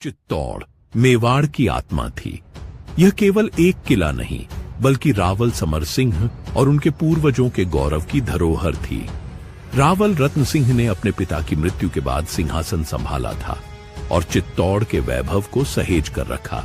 चित्तौड़ मेवाड़ की आत्मा थी। यह केवल एक किला नहीं बल्कि रावल समर सिंह और उनके पूर्वजों के गौरव की धरोहर थी। रावल रत्न सिंह ने अपने पिता की मृत्यु के बाद सिंहासन संभाला था और चित्तौड़ के वैभव को सहेज कर रखा।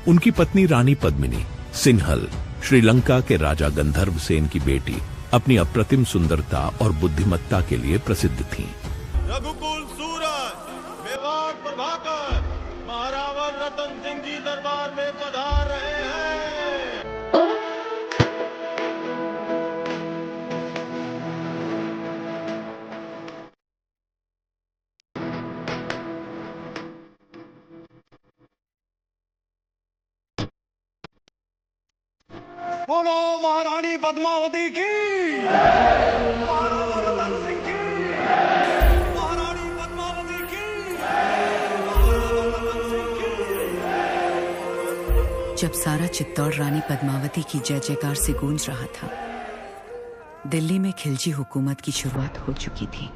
उनकी पत्नी रानी पद्मिनी सिन्हल श्रीलंका के राजा गंधर्व सेन की बेटी अपनी अप्रतिम सुंदरता और बुद्धिमत्ता के लिए प्रसिद्ध थीं। रघुकुल सूरज मेवाड़ प्रभाकर महारावल रतन सिंह जी दरबार में पधार रहे हैं। बोलो महारानी पद्मावती की, महारावल रतन सिंह की, महारानी पद्मावती की, महारावल रतन सिंह की। जब सारा चित्तौड़ रानी पद्मावती की जय जयकार से गूंज रहा था, दिल्ली में खिलजी हुकूमत की शुरुआत हो चुकी थी।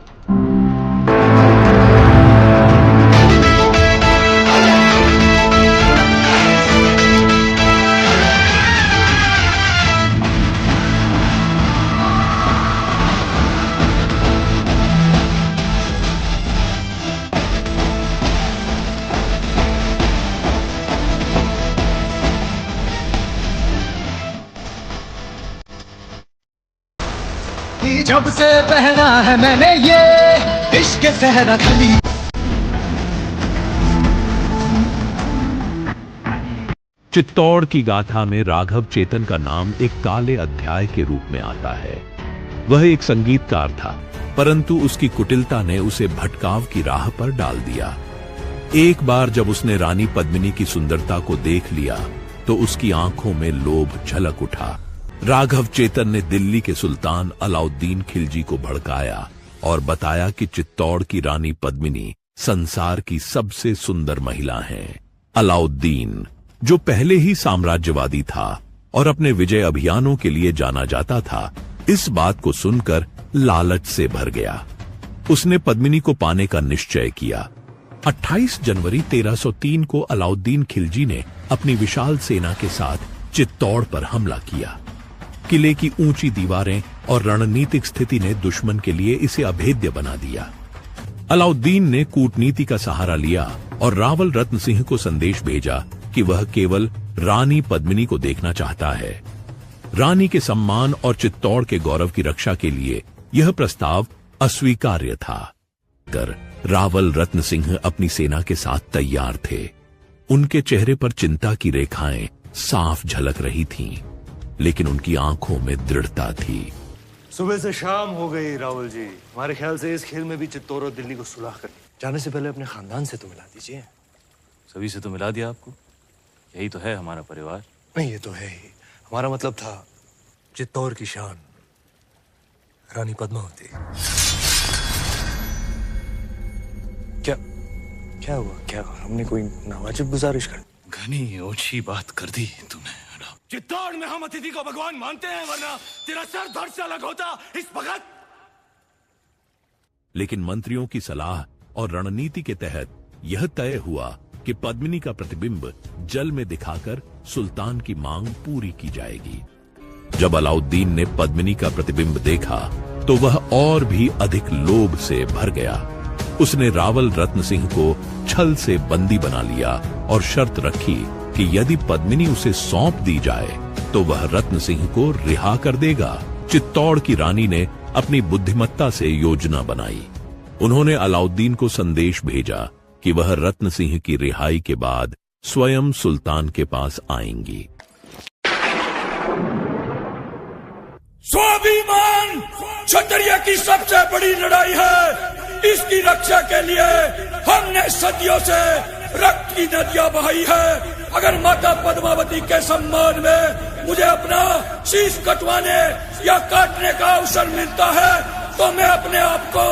जब से पहना है मैंने ये इश्क सहरा खली। चित्तौड़ की गाथा में राघव चेतन का नाम एक काले अध्याय के रूप में आता है। वह एक संगीतकार था, परंतु उसकी कुटिलता ने उसे भटकाव की राह पर डाल दिया। एक बार जब उसने रानी पद्मिनी की सुंदरता को देख लिया तो उसकी आंखों में लोभ झलक उठा। राघव चेतन ने दिल्ली के सुल्तान अलाउद्दीन खिलजी को भड़काया और बताया कि चित्तौड़ की रानी पद्मिनी संसार की सबसे सुंदर महिला है। अलाउद्दीन, जो पहले ही साम्राज्यवादी था और अपने विजय अभियानों के लिए जाना जाता था, इस बात को सुनकर लालच से भर गया। उसने पद्मिनी को पाने का निश्चय किया। 28 जनवरी 1303 को अलाउद्दीन खिलजी ने अपनी विशाल सेना के साथ चित्तौड़ पर हमला किया। किले की ऊंची दीवारें और रणनीतिक स्थिति ने दुश्मन के लिए इसे अभेद्य बना दिया। अलाउद्दीन ने कूटनीति का सहारा लिया और रावल रत्न सिंह को संदेश भेजा कि वह केवल रानी पद्मिनी को देखना चाहता है। रानी के सम्मान और चित्तौड़ के गौरव की रक्षा के लिए यह प्रस्ताव अस्वीकार्य था। रावल रत्न सिंह अपनी सेना के साथ तैयार थे। उनके चेहरे पर चिंता की रेखाएं साफ झलक रही थीं, लेकिन उनकी आंखों में दृढ़ता थी। सुबह से शाम हो गई रावल जी। हमारे ख्याल से इस खेल में भी चित्तौड़ और दिल्ली को सुलह कर जाने से पहले अपने खानदान से तो मिला दीजिए। सभी से तो मिला दिया आपको, यही तो है हमारा परिवार। नहीं, ये तो है ही। हमारा मतलब था चित्तौड़ की शान रानी पद्मावती। क्या क्या हुआ? क्या हमने कोई नावाजिब गुजारिश कर? घनी ओछी बात कर दी तुमने। चित्तौड़ में हम अतिथि को भगवान मानते हैं, वरना तेरा सर धड़ से अलग होता इस भगत। लेकिन मंत्रियों की सलाह और रणनीति के तहत यह तय हुआ कि पद्मिनी का प्रतिबिंब जल में दिखाकर सुल्तान की मांग पूरी की जाएगी। जब अलाउद्दीन ने पद्मिनी का प्रतिबिंब देखा तो वह और भी अधिक लोभ से भर गया। उसने रावल रत्न सिंह को छल से बंदी बना लिया और शर्त रखी कि यदि पद्मिनी उसे सौंप दी जाए तो वह रत्न सिंह को रिहा कर देगा। चित्तौड़ की रानी ने अपनी बुद्धिमत्ता से योजना बनाई। उन्होंने अलाउद्दीन को संदेश भेजा कि वह रत्न सिंह की रिहाई के बाद स्वयं सुल्तान के पास आएंगी। स्वाभिमान क्षत्रिय की सबसे बड़ी लड़ाई है। इसकी रक्षा के लिए हमने सदियों से रक्त की नदियां बहाई है। अगर माता पद्मावती के सम्मान में मुझे अपना शीश कटवाने या काटने का अवसर मिलता है तो मैं अपने आप को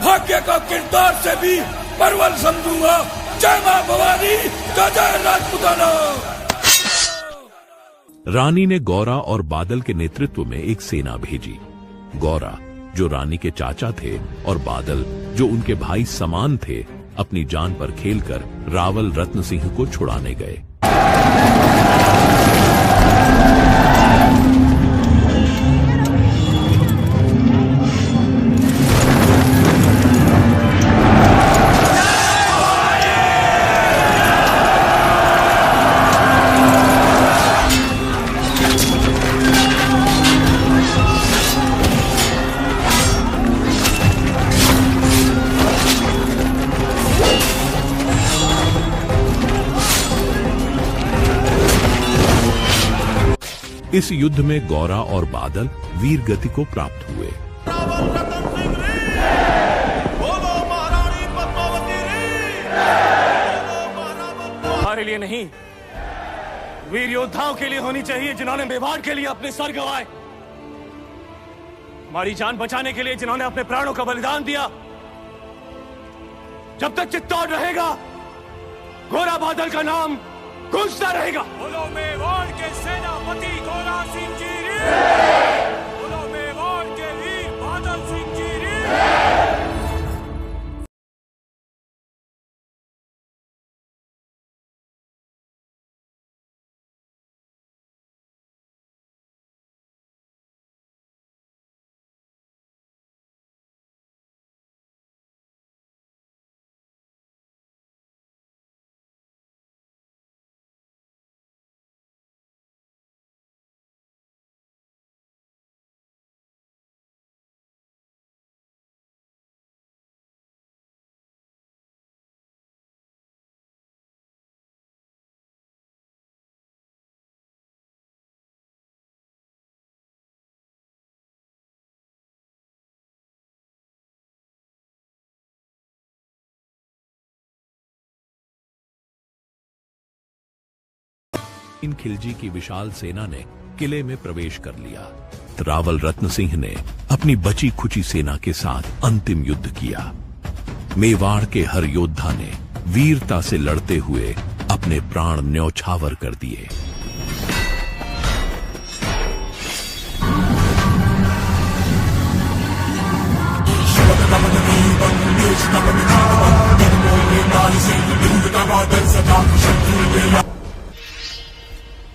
भाग्य का किरदार से भी परवल समझूंगा। जय मां भवानी, जय राजपुताना। रानी ने गौरा और बादल के नेतृत्व में एक सेना भेजी। गौरा, जो रानी के चाचा थे, और बादल, जो उनके भाई समान थे, अपनी जान पर खेलकर रावल रत्न सिंह को छुड़ाने गए। इस युद्ध में गौरा और बादल वीर गति को प्राप्त हुए। हमारे लिए नहीं, वीर योद्धाओं के लिए होनी चाहिए जिन्होंने मेवाड़ के लिए अपने सर गंवाए, हमारी जान बचाने के लिए जिन्होंने अपने प्राणों का बलिदान दिया। जब तक चित्तौड़ रहेगा, गोरा बादल का नाम गूंजता रहेगा। बोलो मेवाड़ के सेनापति गोरा सिंह जी रे, बोलो मेवाड़ के वीर बादल सिंह जी रे। इन खिलजी की विशाल सेना ने किले में प्रवेश कर लिया। रावल रत्न सिंह ने अपनी बची खुची सेना के साथ अंतिम युद्ध किया। मेवाड़ के हर योद्धा ने वीरता से लड़ते हुए अपने प्राण न्यौछावर कर दिए।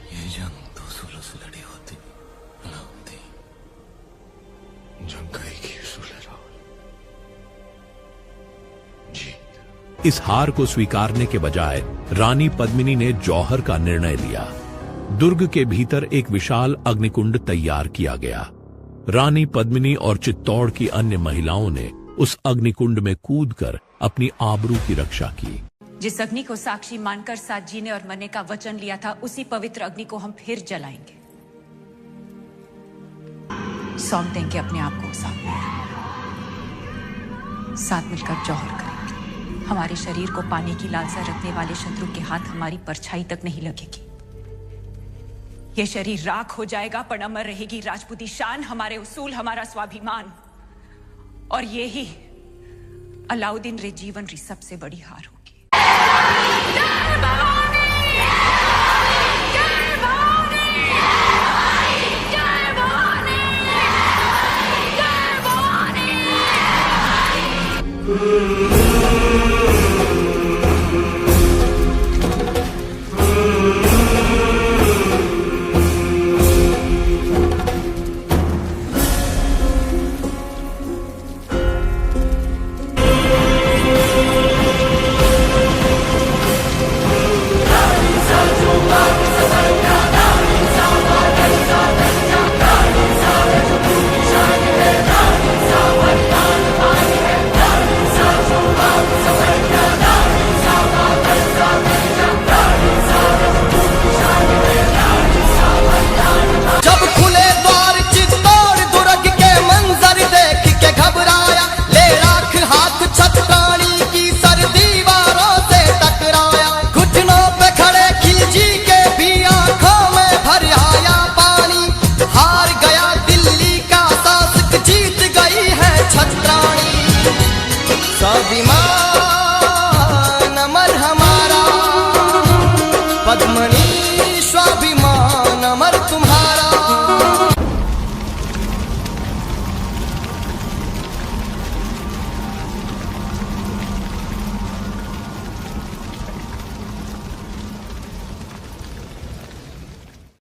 ये जंग 216 से लड़ी होती ना होती। जंग का एक ही उसूल है रावल, जीत। इस हार को स्वीकारने के बजाय रानी पद्मिनी ने जौहर का निर्णय लिया। दुर्ग के भीतर एक विशाल अग्निकुंड तैयार किया गया। रानी पद्मिनी और चित्तौड़ की अन्य महिलाओं ने उस अग्निकुंड में कूदकर अपनी आबरू की रक्षा की। जिस अग्नि को साक्षी मानकर सात जी ने और मरने का वचन लिया था, उसी पवित्र अग्नि को हम फिर जलाएंगे। सौंप देंगे अपने आप को साथ मिलकर जौहर करेंगे। हमारे शरीर को पाने की लालसा रखने वाले शत्रु के हाथ हमारी परछाई तक नहीं लगेगी। ये शरीर राख हो जाएगा, पर अमर रहेगी राजपूती शान, हमारे उसूल, हमारा स्वाभिमान। और ये ही अलाउद्दीन रे जीवन री सबसे बड़ी हार होगी।